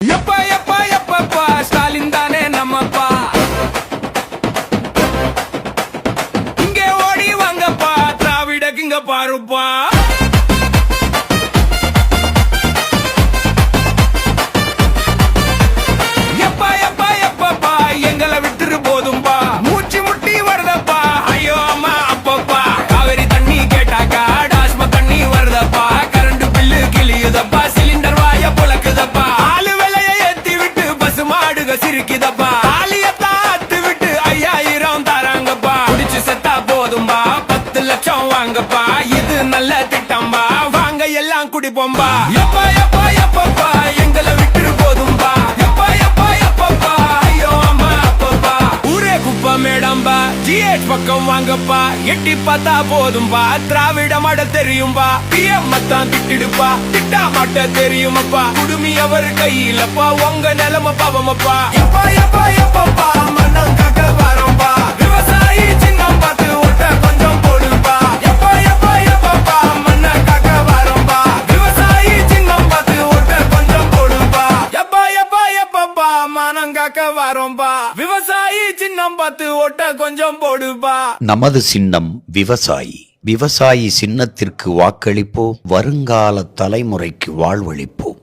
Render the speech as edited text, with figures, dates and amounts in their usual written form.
எப்பா எப்பா எப்பப்பா ஸ்டாலின் தானே நம்மப்பா, இங்கே ஓடி வாங்கப்பா திராவிட கிங்க பாருப்பா. எப்பா எப்பா எப்பப்பா எங்களை விட்டுரு போதும்பா, மூச்சு முட்டி வருதப்பா ஐயோ அம்மா அப்பப்பா. காவேரி தண்ணி கேட்டாக்கா டாஸ்மா தண்ணி வருதப்பா, கரண்ட் பில்லு கிளியுதப்பா, சிலிண்டர் வாய புழக்குதப்பா, ஆளு விலைய ஏத்தி விட்டு பசு மாடுக சிரிக்குதப்பா, ஆலியத்தான் அத்து விட்டு 5000 தராங்கப்பா. குடிச்சு செத்தா போதும்பா 10 லட்சம் வாங்கப்பா, இது நல்ல திட்டம்பா வாங்க எல்லாம் குடிப்போம்பா. எப்பா எப்பா எப்பப்பா எங்களை விட்டுரு போதும்பா, எப்பா எப்பா எப்பப்பா ஐயோ அம்மா அப்பப்பா. ஊரே குப்பை மேடம்பா GH பக்கம் வாங்கப்பா, எட்டி பார்த்தா போதும்பா திராவிட மாட தெரியும்பா. பிஎம் மத்தான் திட்டிடுப்பா திட்டா மாட்ட தெரியுமப்பா, குடுமி அவர் கையிலப்பா உங்க நிலைமை பாவமப்பா. எப்பா எப்பா எப்பப்பா மண்ணம் காக்க வரோம்பா, விவசாயி சின்னம் பார்த்து ஓட்ட கொஞ்சம் போடுப்பா. எப்பா எப்பா எப்பப்பா மண்ண காக்க வரோம்பா, விவசாயி சின்னம் பார்த்து ஓட்ட கொஞ்சம் போடுப்பா. எப்பா எப்பா எப்பப்பா மனம் காக்க வரோம்பா, விவசாயி சின்னம் பார்த்து ஓட்ட கொஞ்சம் போடுப்பா. நமது சின்னம் விவசாயி. விவசாயி சின்னத்திற்கு வாக்களிப்போம், வருங்கால தலைமுறைக்கு வாழ்வளிப்போம்.